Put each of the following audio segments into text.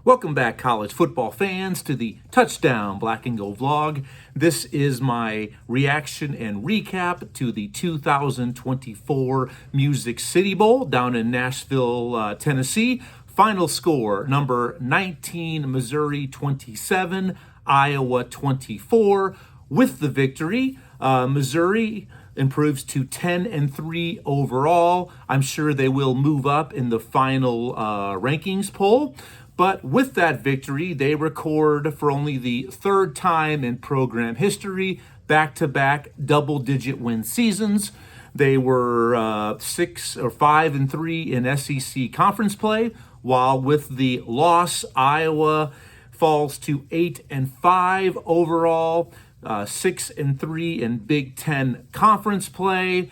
Welcome back, college football fans, to the Touchdown Black and Gold vlog. This is my reaction and recap to the 2024 Music City Bowl down in Nashville, Tennessee. Final score, number 19, Missouri 27, Iowa 24. With the victory, Missouri improves to 10-3 overall. I'm sure they will move up in the final rankings poll. But with that victory, they record for only the third time in program history back-to-back double-digit win seasons. They were 5-3 in SEC conference play, while with the loss, Iowa falls to 8-5 overall, 6-3 in Big Ten conference play.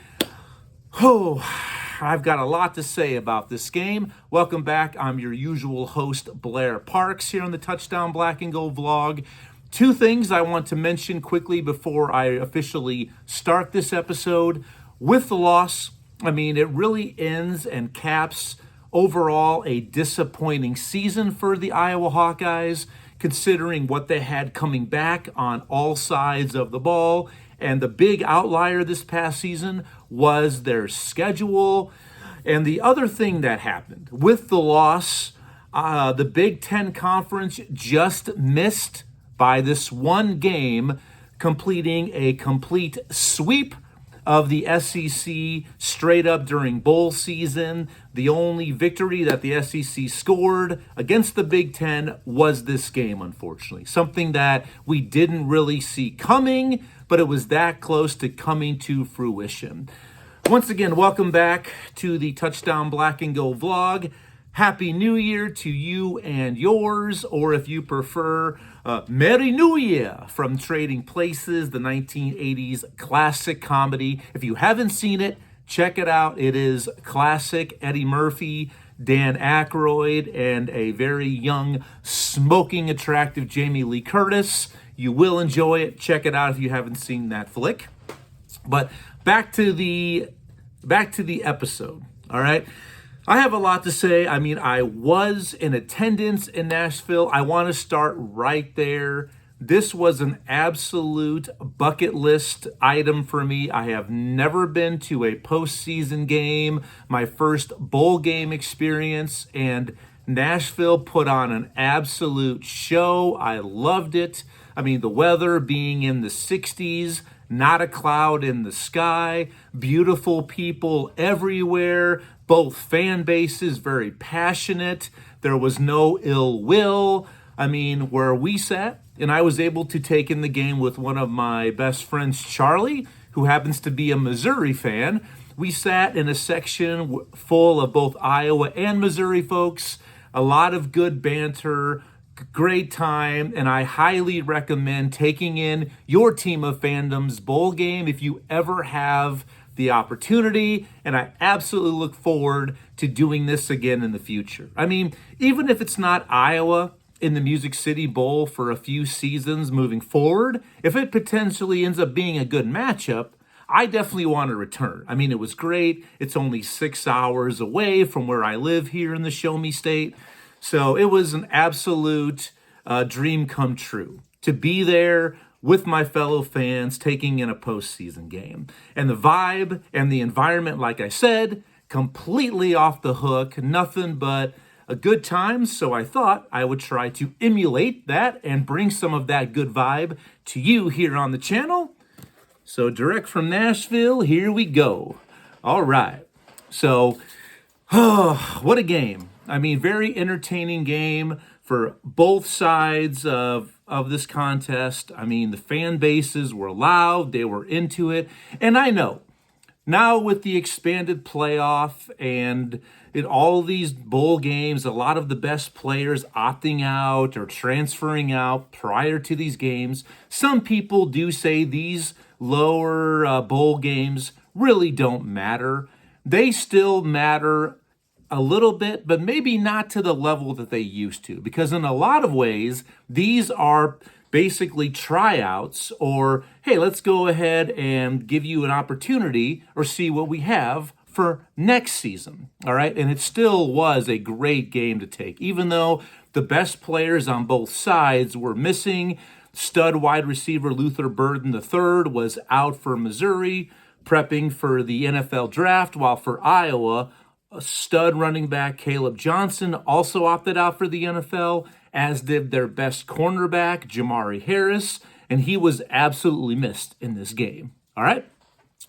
I've got a lot to say about this game. Welcome back. I'm your usual host, Blair Parks, here on the Touchdown Black and Gold vlog. Two things I want to mention quickly before I officially start this episode. With the loss, it really ends and caps overall a disappointing season for the Iowa Hawkeyes, considering what they had coming back on all sides of the ball. And the big outlier this past season was their schedule. And the other thing that happened with the loss, the Big Ten Conference just missed by this one game, completing a complete sweep of the SEC straight up during bowl season. The only victory that the SEC scored against the Big Ten was this game, unfortunately. Something that we didn't really see coming, but it was that close to coming to fruition. Once again, welcome back to the Touchdown Black and Gold vlog. Happy New Year to you and yours, or if you prefer, Merry New Year from Trading Places, the 1980s classic comedy. If you haven't seen it, check it out. It is classic. Eddie Murphy, Dan Aykroyd, and a very young, smoking, attractive Jamie Lee Curtis. You will enjoy it. Check it out if you haven't seen that flick. But back to the episode, all right? I have a lot to say. I was in attendance in Nashville. I want to start right there. This was an absolute bucket list item for me. I have never been to a postseason game, my first bowl game experience, and Nashville put on an absolute show. I loved it. The weather being in the 60s, not a cloud in the sky, beautiful people everywhere, both fan bases very passionate. There was no ill will. Where we sat, and I was able to take in the game with one of my best friends, Charlie, who happens to be a Missouri fan. We sat in a section full of both Iowa and Missouri folks, a lot of good banter, great time, and I highly recommend taking in your Team of Fandom's bowl game if you ever have the opportunity, and I absolutely look forward to doing this again in the future. Even if it's not Iowa in the Music City Bowl for a few seasons moving forward, if it potentially ends up being a good matchup, I definitely want to return. It was great. It's only 6 hours away from where I live here in the Show Me State. So it was an absolute dream come true to be there with my fellow fans taking in a postseason game. And the vibe and the environment, like I said, completely off the hook, nothing but a good time. So I thought I would try to emulate that and bring some of that good vibe to you here on the channel. So direct from Nashville, here we go. All right. So, what a game. Very entertaining game for both sides of this contest. The fan bases were loud. They were into it. And I know, now with the expanded playoff and in all these bowl games, a lot of the best players opting out or transferring out prior to these games, some people do say these lower bowl games really don't matter. They still matter a little bit, but maybe not to the level that they used to, because in a lot of ways, these are basically tryouts, or, hey, let's go ahead and give you an opportunity or see what we have for next season. All right. And it still was a great game to take, even though the best players on both sides were missing. Stud wide receiver Luther Burden III was out for Missouri, prepping for the NFL draft, while for Iowa, stud running back Caleb Johnson also opted out for the NFL, as did their best cornerback, Jamari Harris, and he was absolutely missed in this game. All right?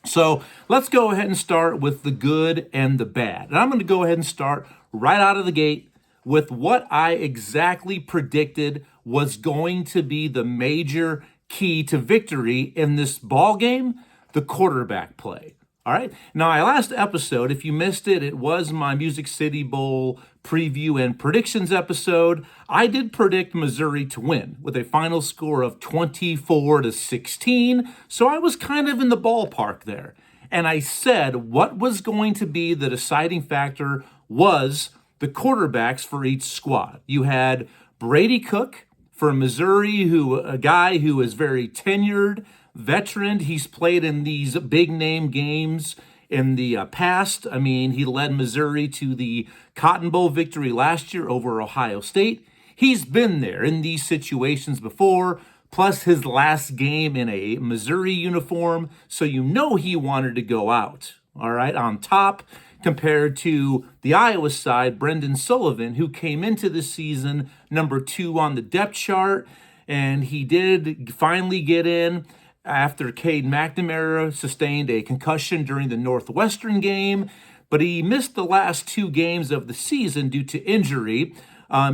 So let's go ahead and start with the good and the bad. And I'm going to go ahead and start right out of the gate with what I exactly predicted was going to be the major key to victory in this ball game, the quarterback play. All right. Now, my last episode, if you missed it, it was my Music City Bowl preview and predictions episode. I did predict Missouri to win with a final score of 24-16. So I was kind of in the ballpark there. And I said what was going to be the deciding factor was the quarterbacks for each squad. You had Brady Cook for Missouri, a guy who is very tenured, veteran. He's played in these big name games in the past. I mean, he led Missouri to the Cotton Bowl victory last year over Ohio State. He's been there in these situations before, plus his last game in a Missouri uniform. So you know he wanted to go out, all right, on top, compared to the Iowa side, Brendan Sullivan, who came into the season number 2 on the depth chart, and he did finally get in after Cade McNamara sustained a concussion during the Northwestern game, but he missed the last 2 games of the season due to injury.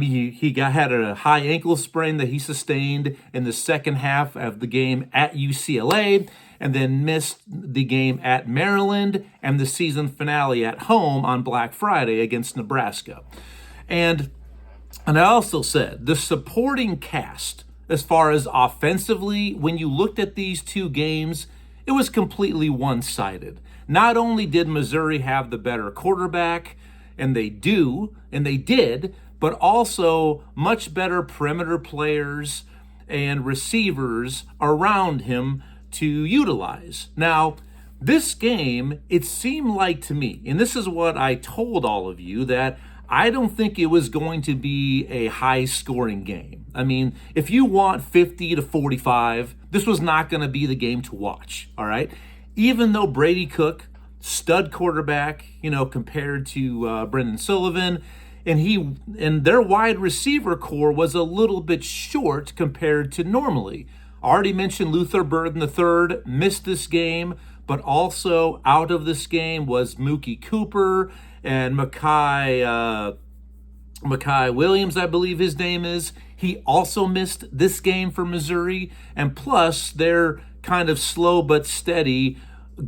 He had a high ankle sprain that he sustained in the second half of the game at UCLA, and then missed the game at Maryland and the season finale at home on Black Friday against Nebraska. And I also said the supporting cast, as far as offensively, when you looked at these 2 games, it was completely one-sided. Not only did Missouri have the better quarterback, and they did, but also much better perimeter players and receivers around him to utilize. Now, this game, it seemed like to me, and this is what I told all of you, that I don't think it was going to be a high-scoring game. I mean, if you want 50-45, this was not going to be the game to watch, all right? Even though Brady Cook, stud quarterback, compared to Brendan Sullivan, and their wide receiver core was a little bit short compared to normally. I already mentioned Luther Burden III missed this game, but also out of this game was Mookie Cooper and Makai Williams, I believe his name is. He also missed this game for Missouri, and plus their kind of slow but steady,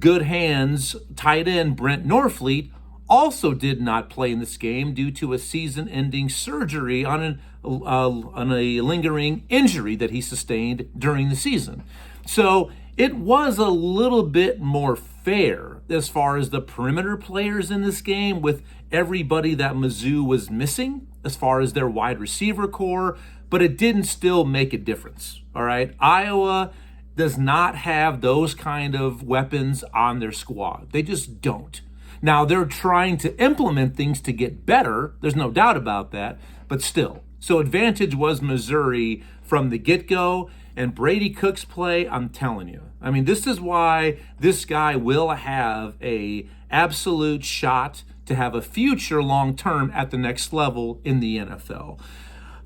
good hands tight end Brent Norfleet also did not play in this game due to a season-ending surgery on a lingering injury that he sustained during the season. So it was a little bit more fair as far as the perimeter players in this game, with everybody that Mizzou was missing as far as their wide receiver core, but it didn't still make a difference. All right, Iowa does not have those kind of weapons on their squad. They just don't. Now, they're trying to implement things to get better. There's no doubt about that, but still. So advantage was Missouri from the get-go, and Brady Cook's play, I'm telling you. I mean, this is why this guy will have a absolute shot to have a future long-term at the next level in the NFL.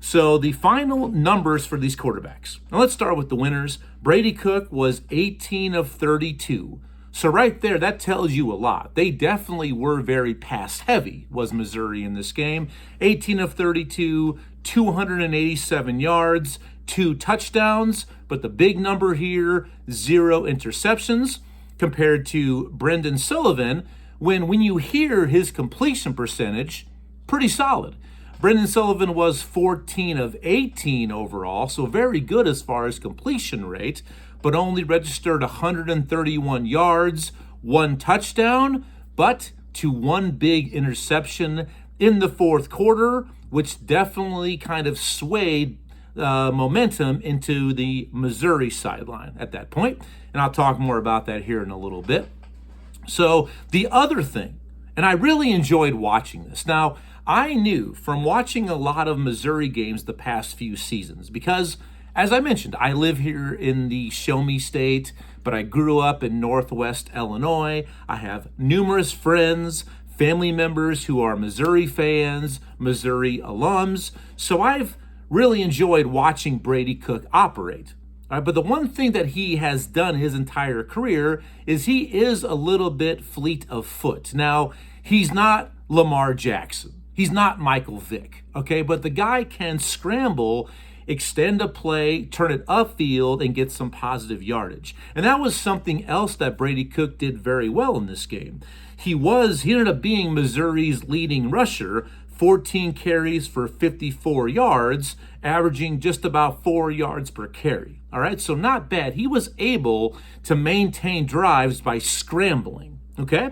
So the final numbers for these quarterbacks. Now let's start with the winners. Brady Cook was 18 of 32. So right there, that tells you a lot. They definitely were very pass-heavy, was Missouri in this game. 18 of 32, 287 yards, 2 touchdowns, but the big number here, 0 interceptions, compared to Brendan Sullivan, when you hear his completion percentage, pretty solid. Brendan Sullivan was 14 of 18 overall, so very good as far as completion rate, but only registered 131 yards, 1 touchdown, but to 1 big interception in the fourth quarter, which definitely kind of swayed momentum into the Missouri sideline at that point. And I'll talk more about that here in a little bit. So the other thing And I really enjoyed watching this. Now, I knew from watching a lot of Missouri games the past few seasons, because as I mentioned, I live here in the Show Me State, but I grew up in Northwest Illinois. I have numerous friends, family members who are Missouri fans, Missouri alums. So I've really enjoyed watching Brady Cook operate. All right, but the one thing that he has done his entire career is he is a little bit fleet of foot. Now, he's not Lamar Jackson. He's not Michael Vick, okay? But the guy can scramble, extend a play, turn it upfield, and get some positive yardage. And that was something else that Brady Cook did very well in this game. He ended up being Missouri's leading rusher, 14 carries for 54 yards, averaging just about 4 yards per carry. All right, so not bad. He was able to maintain drives by scrambling, okay?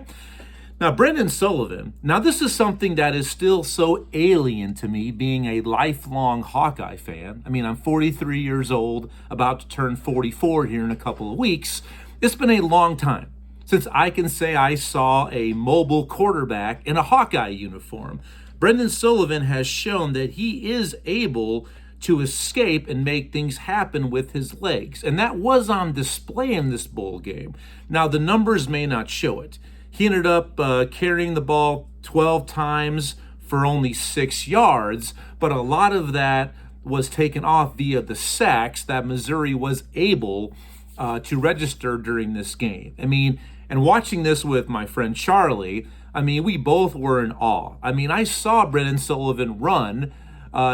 Now, Brendan Sullivan, now this is something that is still so alien to me, being a lifelong Hawkeye fan. I mean, I'm 43 years old, about to turn 44 here in a couple of weeks. It's been a long time since I can say I saw a mobile quarterback in a Hawkeye uniform. Brendan Sullivan has shown that he is able to escape and make things happen with his legs. And that was on display in this bowl game. Now, the numbers may not show it. He ended up carrying the ball 12 times for only 6 yards, but a lot of that was taken off via the sacks that Missouri was able to register during this game. I mean, and watching this with my friend Charlie, I mean, we both were in awe. I mean, I saw Brendan Sullivan run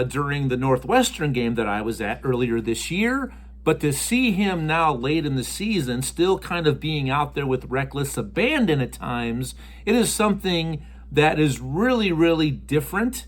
during the Northwestern game that I was at earlier this year, but to see him now late in the season still kind of being out there with reckless abandon at times, it is something that is really, really different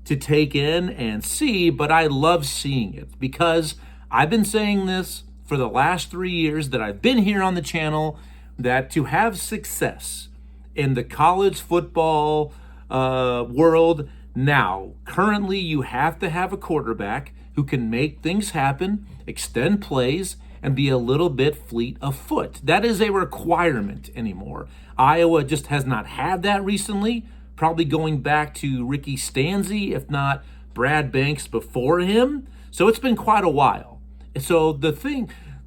to take in and see, but I love seeing it because I've been saying this for the last 3 years that I've been here on the channel, that to have success in the college football world now, currently you have to have a quarterback who can make things happen, extend plays, and be a little bit fleet of foot. That is a requirement anymore. Iowa just has not had that recently, probably going back to Ricky Stanzi, if not Brad Banks before him. So it's been quite a while. So the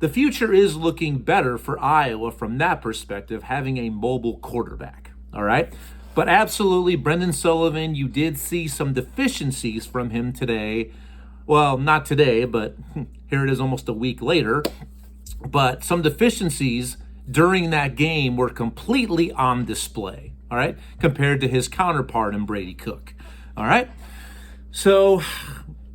future is looking better for Iowa from that perspective, having a mobile quarterback, all right? But absolutely, Brendan Sullivan, you did see some deficiencies from him today. Well, not today, but here it is almost a week later. But some deficiencies during that game were completely on display, all right, compared to his counterpart in Brady Cook, all right? So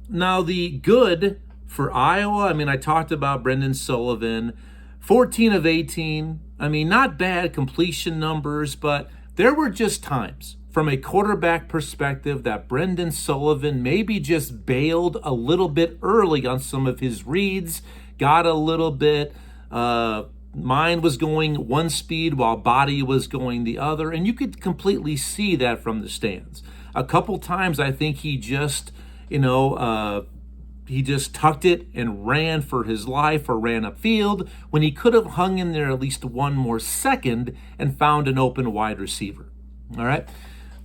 now the good for Iowa, I mean, I talked about Brendan Sullivan, 14 of 18. I mean, not bad completion numbers, but there were just times from a quarterback perspective that Brendan Sullivan maybe just bailed a little bit early on some of his reads, got a little bit, mind was going one speed while body was going the other, and you could completely see that from the stands. A couple times I think he just, he just tucked it and ran for his life or ran upfield when he could have hung in there at least one more second and found an open wide receiver. All right.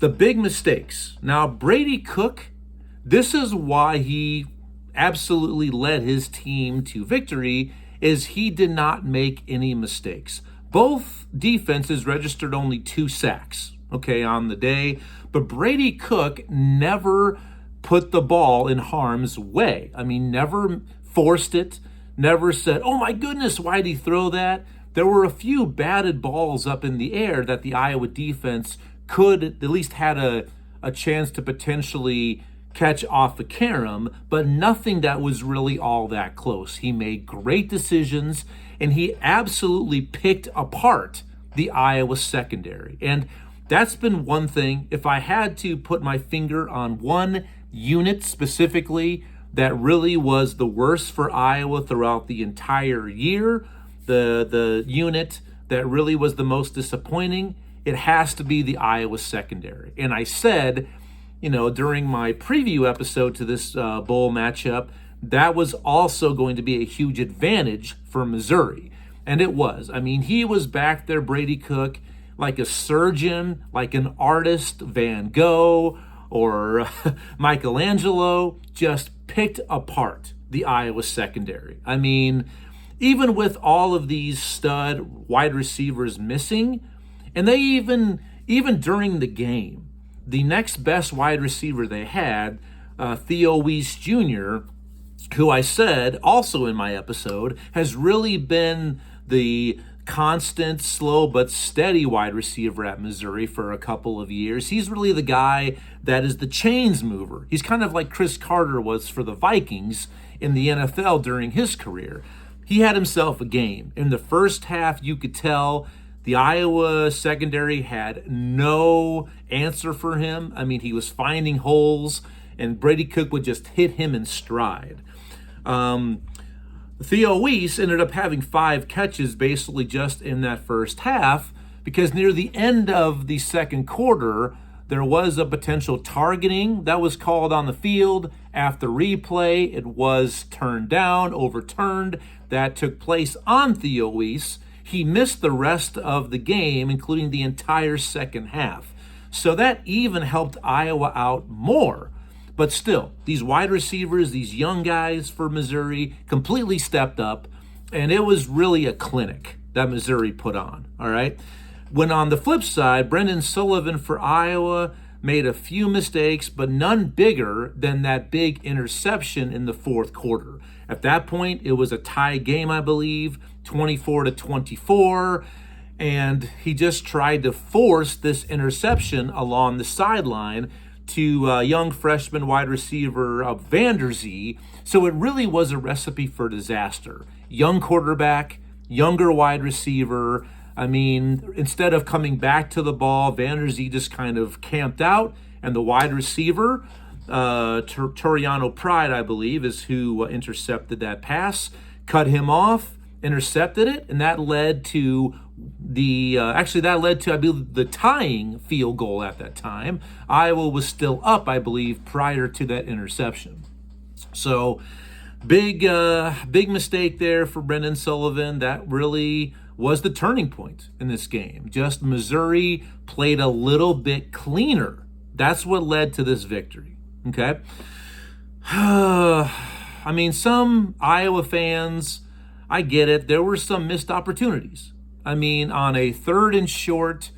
The big mistakes. Now, Brady Cook, this is why he absolutely led his team to victory, is he did not make any mistakes. Both defenses registered only 2 sacks, okay, on the day, but Brady Cook never put the ball in harm's way. I mean, never forced it, never said, oh my goodness, why'd he throw that? There were a few batted balls up in the air that the Iowa defense could at least had a chance to potentially catch off a carom, but nothing that was really all that close. He made great decisions, and he absolutely picked apart the Iowa secondary. And that's been one thing. If I had to put my finger on one unit specifically that really was the worst for Iowa throughout the entire year, the unit that really was the most disappointing, it has to be the Iowa secondary. And I said, during my preview episode to this bowl matchup, that was also going to be a huge advantage for Missouri. And it was. I mean, he was back there, Brady Cook. like a surgeon, like an artist, Van Gogh or Michelangelo, just picked apart the Iowa secondary. I mean, even with all of these stud wide receivers missing, and they even during the game, the next best wide receiver they had, Theo Weiss Jr., who I said also in my episode has really been the constant, slow but steady wide receiver at Missouri for a couple of years. He's really the guy that is the chains mover. He's kind of like Chris Carter was for the Vikings in the NFL during his career. He had himself a game. In the first half, you could tell the Iowa secondary had no answer for him. I mean, he was finding holes, and Brady Cook would just hit him in stride. Theo Weiss ended up having 5 catches basically just in that first half, because near the end of the second quarter, there was a potential targeting that was called on the field. After replay, it was turned down, overturned. That took place on Theo Weiss. He missed the rest of the game, including the entire second half. So that even helped Iowa out more. But still, these wide receivers, these young guys for Missouri, completely stepped up, and it was really a clinic that Missouri put on, all right? When on the flip side, Brendan Sullivan for Iowa made a few mistakes, but none bigger than that big interception in the fourth quarter. At that point, it was a tie game, I believe, 24-24, and he just tried to force this interception along the sideline to young freshman wide receiver Vanderzee. So it really was a recipe for disaster. Young quarterback, younger wide receiver. I mean, instead of coming back to the ball, Vanderzee just kind of camped out, and the wide receiver, Toriano Pride, I believe, is who intercepted that pass, cut him off, intercepted it, and that led to I believe, the tying field goal at that time. Iowa was still up, I believe, prior to that interception. So big mistake there for Brendan Sullivan. That really was the turning point in this game. Just Missouri played a little bit cleaner. That's what led to this victory. Okay. I mean, some Iowa fans, I get it. There were some missed opportunities. I mean, on a 3rd and short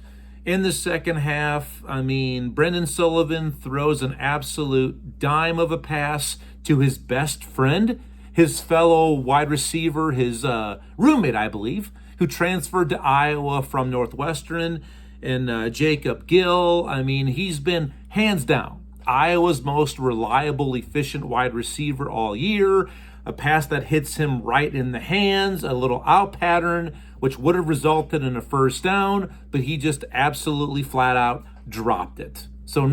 in the second half, I mean, Brendan Sullivan throws an absolute dime of a pass to his best friend, his fellow wide receiver, his roommate, I believe, who transferred to Iowa from Northwestern, and Jacob Gill. I mean, he's been hands down Iowa's most reliable, efficient wide receiver all year. A pass that hits him right in the hands, a little out pattern, which would have resulted in a first down, but he just absolutely flat out dropped it. So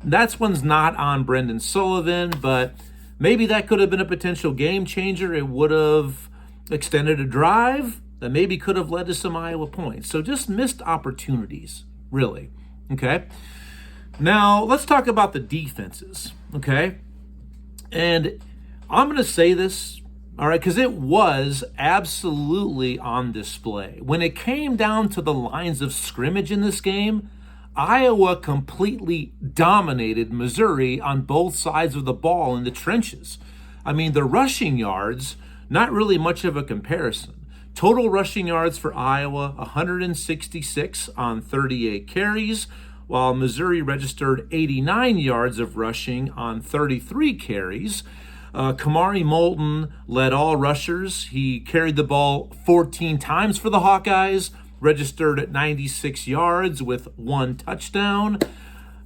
that's one's not on Brendan Sullivan, but maybe that could have been a potential game changer. It would have extended a drive that maybe could have led to some Iowa points. So just missed opportunities, really. Okay. Now let's talk about the defenses. Okay. And I'm going to say this, all right, because it was absolutely on display. When it came down to the lines of scrimmage in this game, Iowa completely dominated Missouri on both sides of the ball in the trenches. I mean, the rushing yards, not really much of a comparison. Total rushing yards for Iowa, 166 on 38 carries, while Missouri registered 89 yards of rushing on 33 carries. Kamari Moulton led all rushers. He carried the ball 14 times for the Hawkeyes, registered at 96 yards with 1 touchdown,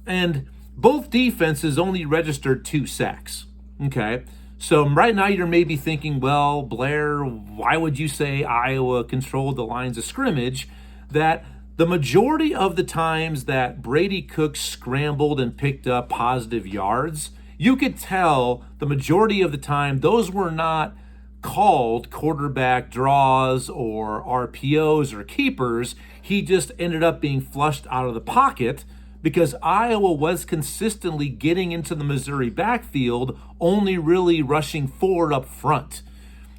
and both defenses only registered 2 sacks. Okay, so right now you're maybe thinking, well, Blair, why would you say Iowa controlled the lines of scrimmage? That the majority of the times that Brady Cook scrambled and picked up positive yards, you could tell the majority of the time those were not called quarterback draws or RPOs or keepers. He just ended up being flushed out of the pocket because Iowa was consistently getting into the Missouri backfield, only really rushing forward up front.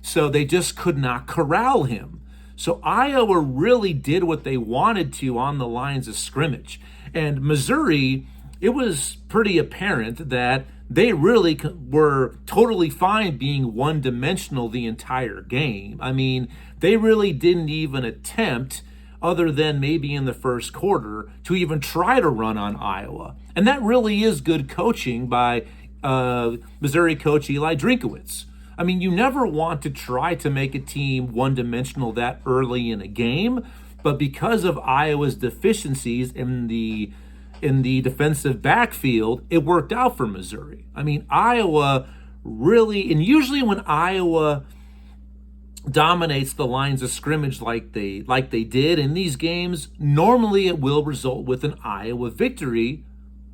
So they just could not corral him. So Iowa really did what they wanted to on the lines of scrimmage. And Missouri, it was pretty apparent that they really were totally fine being one-dimensional the entire game. I mean, they really didn't even attempt, other than maybe in the first quarter, to even try to run on Iowa. And that really is good coaching by Missouri coach Eli Drinkwitz. I mean, you never want to try to make a team one-dimensional that early in a game, but because of Iowa's deficiencies in the defensive backfield, it worked out for Missouri. I mean, Iowa really, and usually when Iowa dominates the lines of scrimmage like they did in these games, normally it will result with an Iowa victory,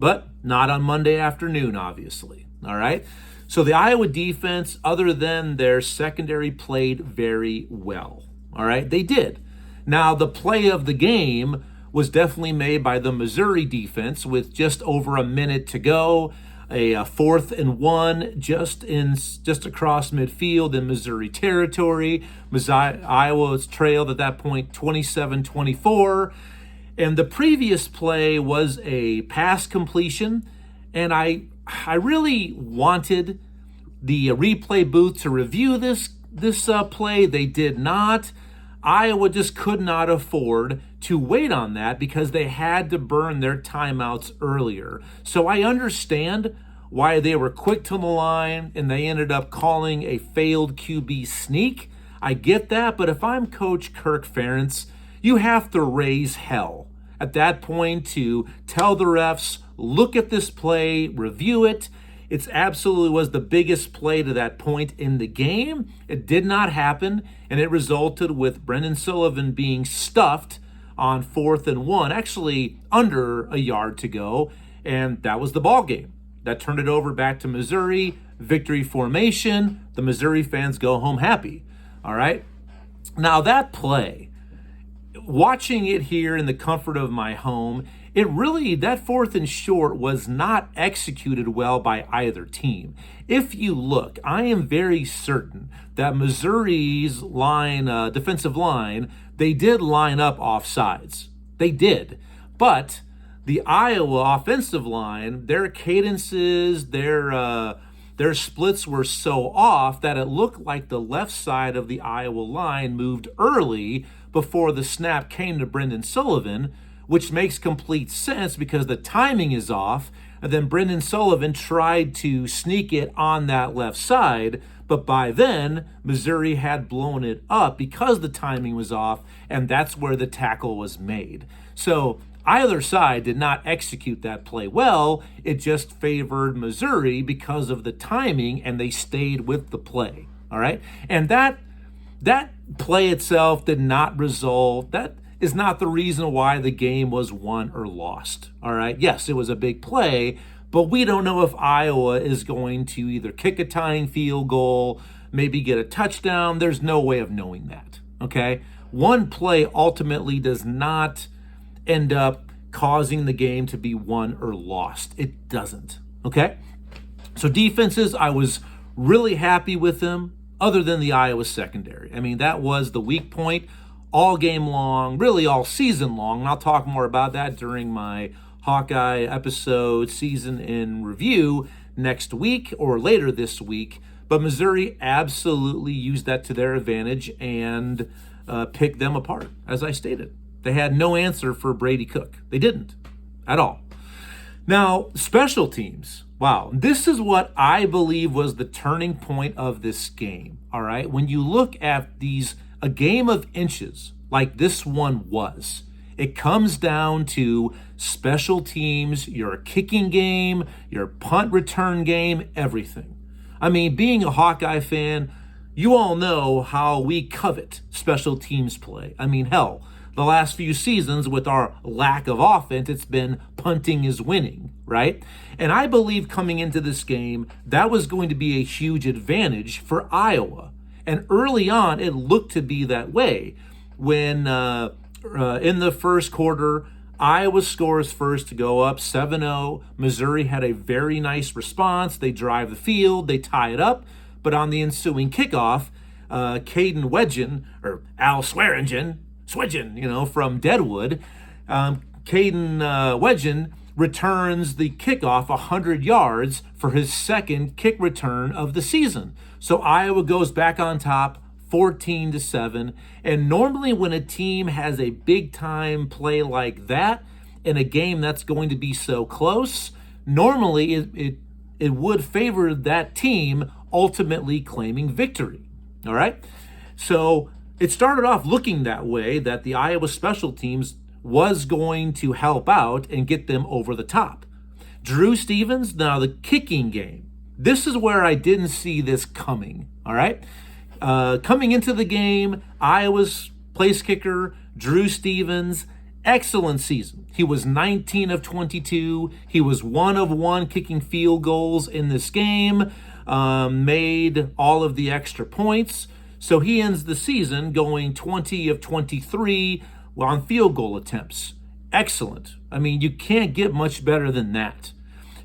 but not on Monday afternoon, obviously. All right? So the Iowa defense, other than their secondary, played very well. All right? They did. Now, the play of the game was definitely made by the Missouri defense with just over a minute to go. A 4th and 1 just across midfield in Missouri territory. Iowa was trailed at that point 27-24. And the previous play was a pass completion. And I really wanted the replay booth to review this play. They did not. Iowa just could not afford to wait on that because they had to burn their timeouts earlier. So I understand why they were quick to the line and they ended up calling a failed QB sneak. I get that, but if I'm Coach Kirk Ferentz, you have to raise hell at that point to tell the refs, look at this play, review it. It absolutely was the biggest play to that point in the game. It did not happen, and it resulted with Brendan Sullivan being stuffed on 4th and 1, actually under a yard to go, and that was the ball game. That turned it over back to Missouri, victory formation. The Missouri fans go home happy. All right? Now that play, watching it here in the comfort of my home, that 4th and short was not executed well by either team. If you look, I am very certain that Missouri's defensive line, they did line up offsides. They did. But the Iowa offensive line, their cadences, their splits were so off that it looked like the left side of the Iowa line moved early before the snap came to Brendan Sullivan, which makes complete sense because the timing is off. And then Brendan Sullivan tried to sneak it on that left side, but by then, Missouri had blown it up because the timing was off, and that's where the tackle was made. So either side did not execute that play well. It just favored Missouri because of the timing, and they stayed with the play. All right? And that play itself did not result. That is not the reason why the game was won or lost. All right? Yes, it was a big play, but we don't know if Iowa is going to either kick a tying field goal, maybe get a touchdown. There's no way of knowing that. Okay? One play ultimately does not end up causing the game to be won or lost. It doesn't. Okay? So defenses, I was really happy with them, other than the Iowa secondary. I mean, that was the weak point all game long, really all season long. And I'll talk more about that during my Hawkeye episode season in review next week or later this week. But Missouri absolutely used that to their advantage and picked them apart, as I stated. They had no answer for Brady Cook. They didn't at all. Now, special teams. Wow, this is what I believe was the turning point of this game, all right? When you look at a game of inches like this one was, it comes down to special teams, your kicking game, your punt return game, everything. I mean, being a Hawkeye fan, you all know how we covet special teams play. I mean, hell, the last few seasons with our lack of offense, it's been punting is winning, right? And I believe coming into this game, that was going to be a huge advantage for Iowa. And early on, it looked to be that way. When in the first quarter, Iowa scores first to go up 7-0. Missouri had a very nice response. They drive the field, they tie it up. But on the ensuing kickoff, Caden Wedgen, or Al Swearingen, from Deadwood. Caden Wedgen returns the kickoff 100 yards for his second kick return of the season. So Iowa goes back on top 14-7. And normally when a team has a big time play like that in a game that's going to be so close, normally it would favor that team ultimately claiming victory. All right? So it started off looking that way, that the Iowa special teams was going to help out and get them over the top. Drew Stevens, now the kicking game. This is where I didn't see this coming, all right? Coming into the game, Iowa's place kicker, Drew Stevens, excellent season. He was 19 of 22. He was 1 of 1 kicking field goals in this game, made all of the extra points. So he ends the season going 20 of 23 on field goal attempts. Excellent. I mean, you can't get much better than that.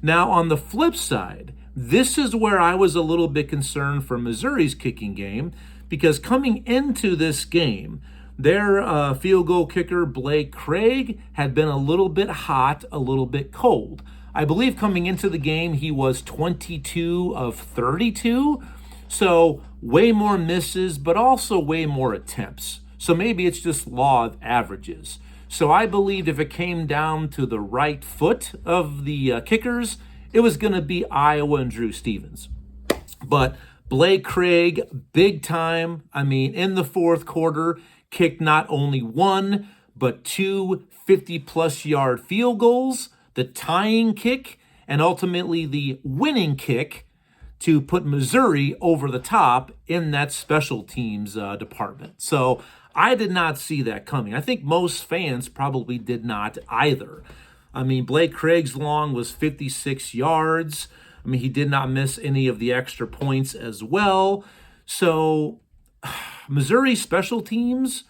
Now, on the flip side, this is where I was a little bit concerned for Missouri's kicking game, because coming into this game, their field goal kicker, Blake Craig, had been a little bit hot, a little bit cold. I believe coming into the game, he was 22 of 32. So way more misses, but also way more attempts. So maybe it's just law of averages. So I believed if it came down to the right foot of the kickers, it was going to be Iowa and Drew Stevens. But Blake Craig, big time. I mean, in the fourth quarter, kicked not only 1, but 2 50-plus yard field goals, the tying kick, and ultimately the winning kick to put Missouri over the top in that special teams department. So I did not see that coming. I think most fans probably did not either. I mean, Blake Craig's long was 56 yards. I mean, he did not miss any of the extra points as well. So Missouri special teams,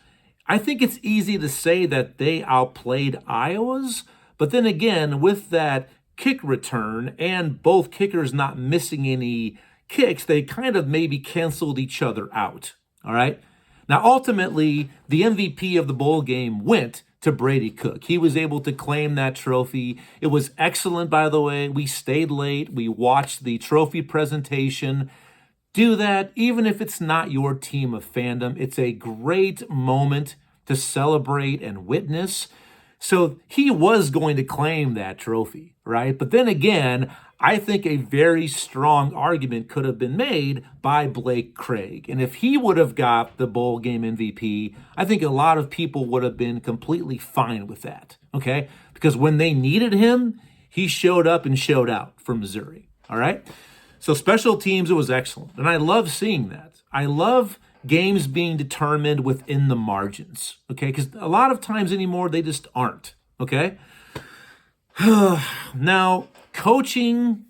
I think it's easy to say that they outplayed Iowa's. But then again, with that kick return and both kickers not missing any kicks, they kind of maybe canceled each other out. All right. Now, ultimately, the MVP of the bowl game went to Brady Cook. He was able to claim that trophy. It was excellent, by the way. We stayed late. We watched the trophy presentation. Do that, even if it's not your team of fandom. It's a great moment to celebrate and witness. So he was going to claim that trophy, right? But then again, I think a very strong argument could have been made by Blake Craig. And if he would have got the bowl game MVP, I think a lot of people would have been completely fine with that, okay? Because when they needed him, he showed up and showed out for Missouri, all right? So special teams, it was excellent. And I love seeing that. I love games being determined within the margins, okay? Because a lot of times anymore, they just aren't, okay? Now, coaching,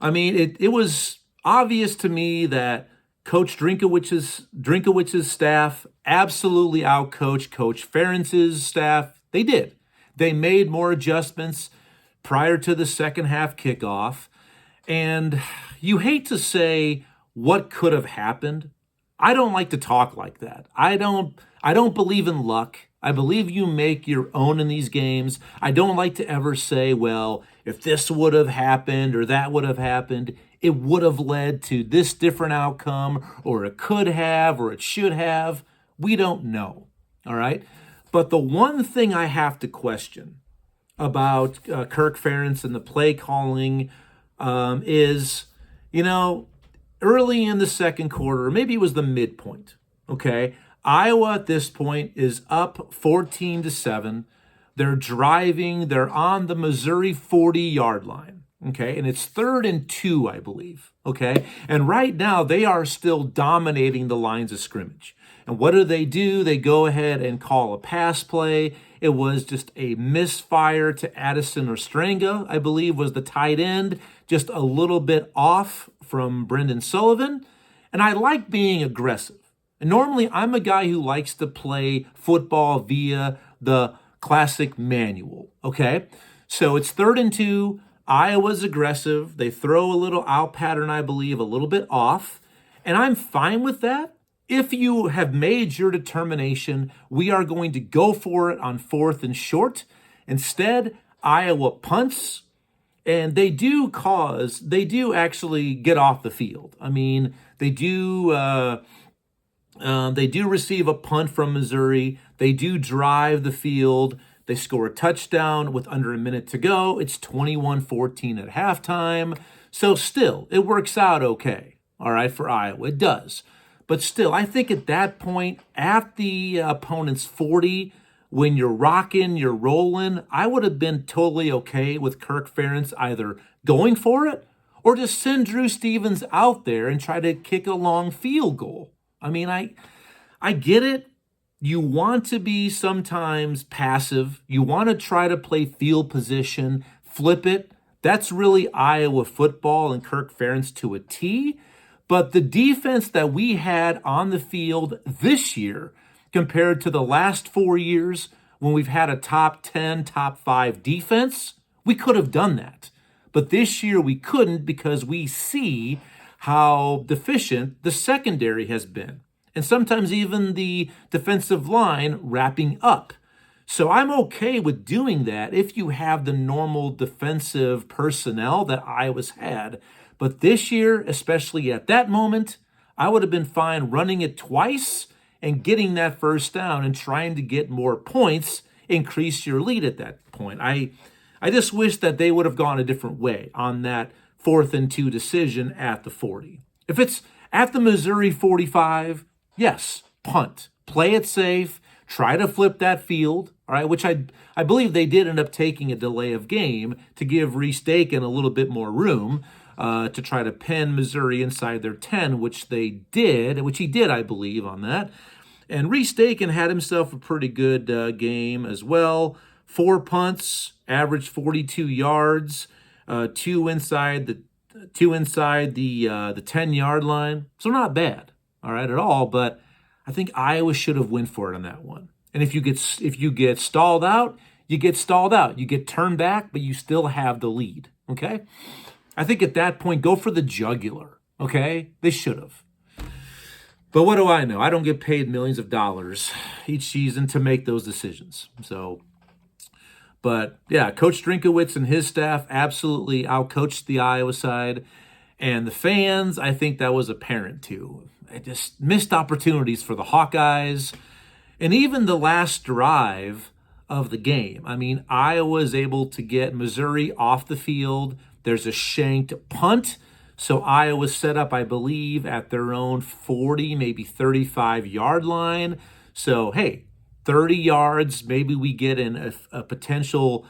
I mean, it was obvious to me that Coach Drinkowicz's staff absolutely outcoached Coach Ferentz's staff. They did. They made more adjustments prior to the second half kickoff. And you hate to say what could have happened. I don't like to talk like that. I don't believe in luck. I believe you make your own in these games. I don't like to ever say, well, if this would have happened or that would have happened, it would have led to this different outcome, or it could have, or it should have. We don't know, all right? But the one thing I have to question about Kirk Ferentz and the play calling is, early in the second quarter, maybe it was the midpoint, okay? Iowa at this point is up 14-7. They're driving. They're on the Missouri 40-yard line, okay? And it's 3rd and 2, I believe, okay? And right now, they are still dominating the lines of scrimmage. And what do? They go ahead and call a pass play. It was just a misfire to Addison Ostrenga, I believe, was the tight end, just a little bit off from Brendan Sullivan. And I like being aggressive. And normally, I'm a guy who likes to play football via the classic manual, okay? So it's 3rd and 2. Iowa's aggressive. They throw a little out pattern, I believe, a little bit off. And I'm fine with that. If you have made your determination, we are going to go for it on 4th and short. Instead, Iowa punts, and they do actually get off the field. I mean, they do receive a punt from Missouri. They do drive the field. They score a touchdown with under a minute to go. It's 21-14 at halftime. So still, it works out okay, all right, for Iowa. It does. But still, I think at that point, at the opponent's 40, when you're rocking, you're rolling, I would have been totally okay with Kirk Ferentz either going for it or just send Drew Stevens out there and try to kick a long field goal. I mean, I get it. You want to be sometimes passive. You want to try to play field position, flip it. That's really Iowa football and Kirk Ferentz to a T. But the defense that we had on the field this year compared to the last 4 years when we've had a top 10, top 5 defense, we could have done that. But this year we couldn't because we see how deficient the secondary has been. And sometimes even the defensive line wrapping up. So I'm okay with doing that if you have the normal defensive personnel that Iowa's had. But this year, especially at that moment, I would have been fine running it twice and getting that first down and trying to get more points, increase your lead at that point. I just wish that they would have gone a different way on that 4th and 2 decision at the 40. If it's at the Missouri 45, yes, punt. Play it safe. Try to flip that field, all right, which I believe they did end up taking a delay of game to give Reese Dakin a little bit more room to try to pin Missouri inside their 10, which he did, I believe, on that. And Reese Dakin had himself a pretty good game as well. 4 punts, averaged 42 yards, two inside the 10-yard line. So not bad, all right, at all. But I think Iowa should have went for it on that one. And if you get stalled out, you get stalled out. You get turned back, but you still have the lead. Okay. I think at that point, go for the jugular. Okay, they should have. But what do I know? I don't get paid millions of dollars each season to make those decisions. So, but yeah, Coach Drinkowitz and his staff absolutely outcoached the Iowa side. And the fans, I think that was apparent too. It just missed opportunities for the Hawkeyes. And even the last drive of the game. I mean, Iowa is able to get Missouri off the field. There's a shanked punt. So Iowa's set up, I believe, at their own 40, maybe 35-yard line. So, hey, 30 yards, maybe we get in a potential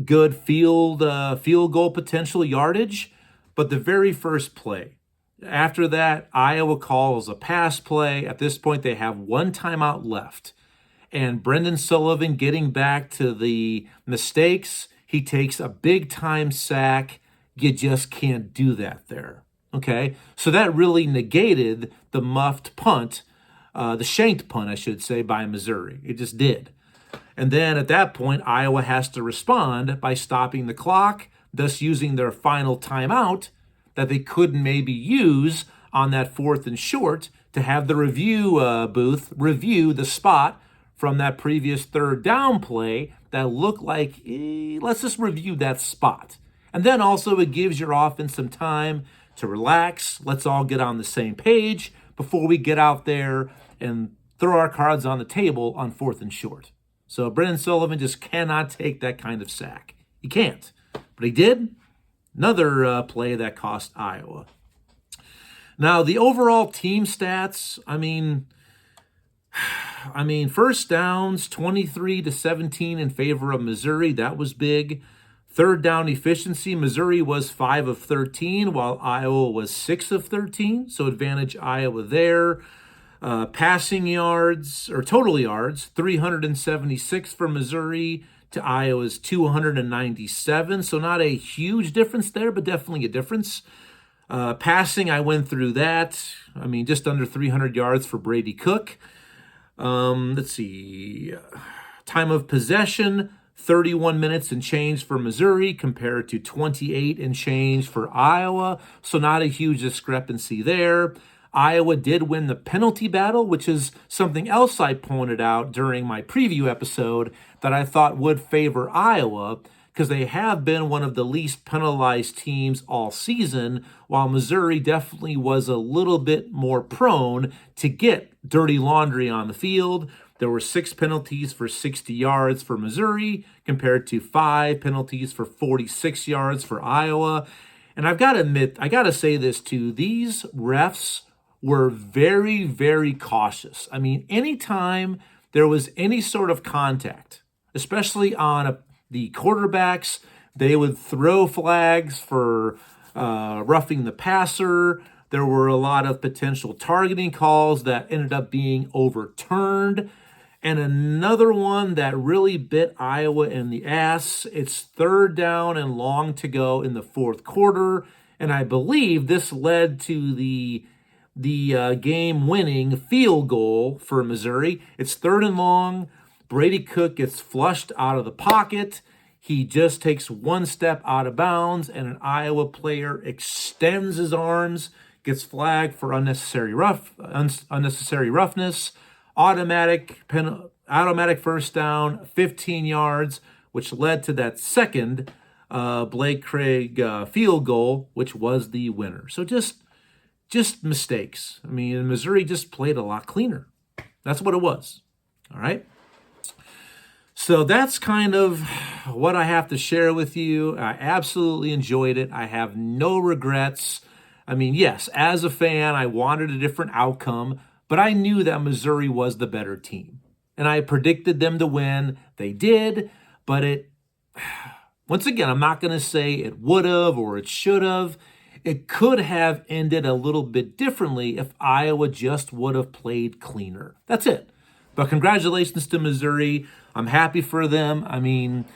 good field goal potential yardage. But the very first play, after that, Iowa calls a pass play. At this point, they have 1 timeout left. And Brendan Sullivan getting back to the mistakes, he takes a big-time sack. You just can't do that there, okay? So that really negated the muffed punt, the shanked punt, I should say, by Missouri. It just did. And then at that point, Iowa has to respond by stopping the clock, thus using their final timeout that they couldn't maybe use on that 4th and short to have the review booth review the spot from that previous 3rd down play that looked like, let's just review that spot. And then also it gives your offense some time to relax. Let's all get on the same page before we get out there and throw our cards on the table on 4th and short. So Brendan Sullivan just cannot take that kind of sack. He can't. But he did. Another play that cost Iowa. Now, the overall team stats, I mean, first downs, 23-17 in favor of Missouri. That was big. 3rd down efficiency, Missouri was 5 of 13, while Iowa was 6 of 13. So advantage Iowa there. Passing yards, or total yards, 376 for Missouri to Iowa's 297. So not a huge difference there, but definitely a difference. Passing, I went through that. I mean, just under 300 yards for Brady Cook. Let's see. Time of possession, 31 minutes and change for Missouri compared to 28 and change for Iowa. So not a huge discrepancy there. Iowa did win the penalty battle, which is something else I pointed out during my preview episode that I thought would favor Iowa, because they have been one of the least penalized teams all season, while Missouri definitely was a little bit more prone to get dirty laundry on the field. There were 6 penalties for 60 yards for Missouri compared to 5 penalties for 46 yards for Iowa. And I've got to admit, I got to say this too, these refs were very, very cautious. I mean, anytime there was any sort of contact, especially on the quarterbacks, they would throw flags for roughing the passer. There were a lot of potential targeting calls that ended up being overturned. And another one that really bit Iowa in the ass, it's 3rd down and long to go in the 4th quarter. And I believe this led to the game-winning field goal for Missouri. It's 3rd and long. Brady Cook gets flushed out of the pocket. He just takes 1 step out of bounds, and an Iowa player extends his arms, gets flagged for unnecessary roughness. Automatic first down, 15 yards, which led to that second Blake Craig field goal, which was the winner. So just mistakes. I mean, Missouri just played a lot cleaner. That's what it was. All right. So that's kind of what I have to share with you. I absolutely enjoyed it. I have no regrets. I mean, yes, as a fan, I wanted a different outcome, but I knew that Missouri was the better team. And I predicted them to win. They did, but once again, I'm not going to say it would have or it should have. It could have ended a little bit differently if Iowa just would have played cleaner. That's it. But congratulations to Missouri. I'm happy for them. I mean,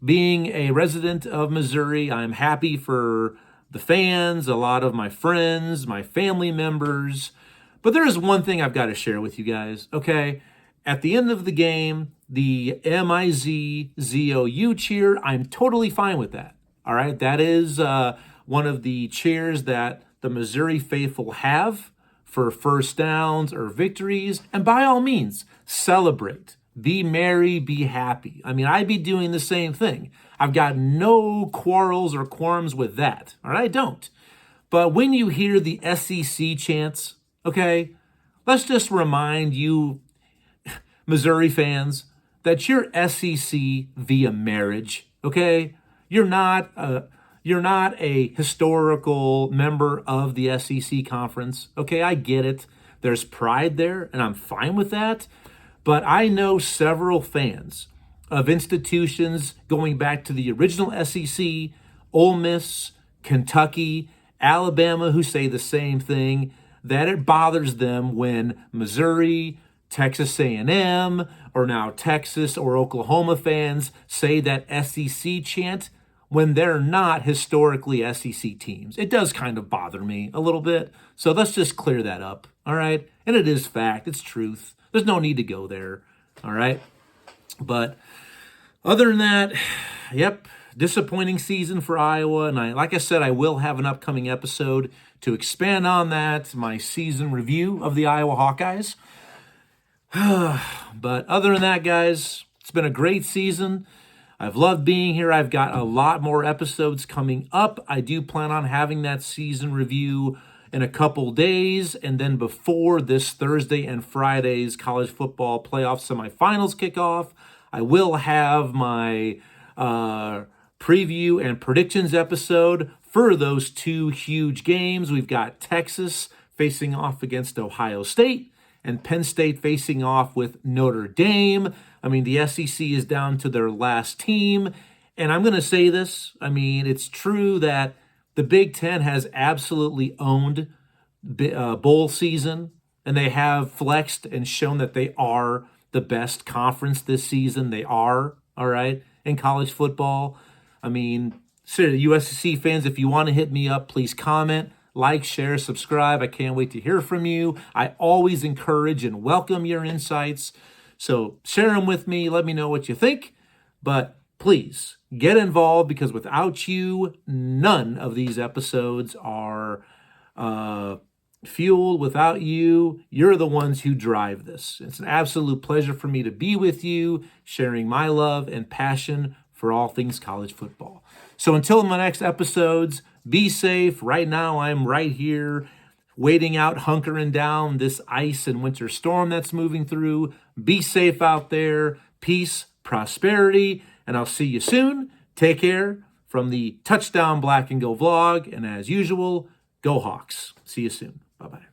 being a resident of Missouri, I'm happy for the fans, a lot of my friends, my family members. But there is one thing I've got to share with you guys, okay? At the end of the game, the MIZZOU cheer, I'm totally fine with that, all right? That is one of the cheers that the Missouri faithful have for first downs or victories. And by all means, celebrate. Be merry, be happy. I mean, I'd be doing the same thing. I've got no quarrels or qualms with that, all right? I don't. But when you hear the SEC chants, okay, let's just remind you, Missouri fans, that you're SEC via marriage, okay? You're not a historical member of the SEC conference, okay? I get it. There's pride there, and I'm fine with that. But I know several fans of institutions going back to the original SEC, Ole Miss, Kentucky, Alabama, who say the same thing, that it bothers them when Missouri, Texas A&M, or now Texas or Oklahoma fans say that SEC chant when they're not historically SEC teams. It does kind of bother me a little bit. So let's just clear that up, all right? And it is fact, it's truth. There's no need to go there, all right? But other than that, yep, disappointing season for Iowa. And like I said, I will have an upcoming episode to expand on that, my season review of the Iowa Hawkeyes. But other than that, guys, it's been a great season. I've loved being here. I've got a lot more episodes coming up. I do plan on having that season review in a couple days, and then before this Thursday and Friday's college football playoff semifinals kickoff, I will have my preview and predictions episode for those 2 huge games. We've got Texas facing off against Ohio State and Penn State facing off with Notre Dame. I mean, the SEC is down to their last team, and I'm going to say this. I mean, it's true that the Big Ten has absolutely owned bowl season, and they have flexed and shown that they are the best conference this season. They are, all right, in college football. I mean, seriously, USC fans, if you want to hit me up, please comment, like, share, subscribe. I can't wait to hear from you. I always encourage and welcome your insights. So share them with me. Let me know what you think. But please get involved, because without you, none of these episodes are fuel, without you. You're the ones who drive this. It's an absolute pleasure for me to be with you, sharing my love and passion for all things college football. So until my next episodes, be safe. Right now, I'm right here waiting out, hunkering down this ice and winter storm that's moving through. Be safe out there. Peace, prosperity, and I'll see you soon. Take care from the Touchdown Black and Gold vlog. And as usual, go Hawks. See you soon. Bye-bye.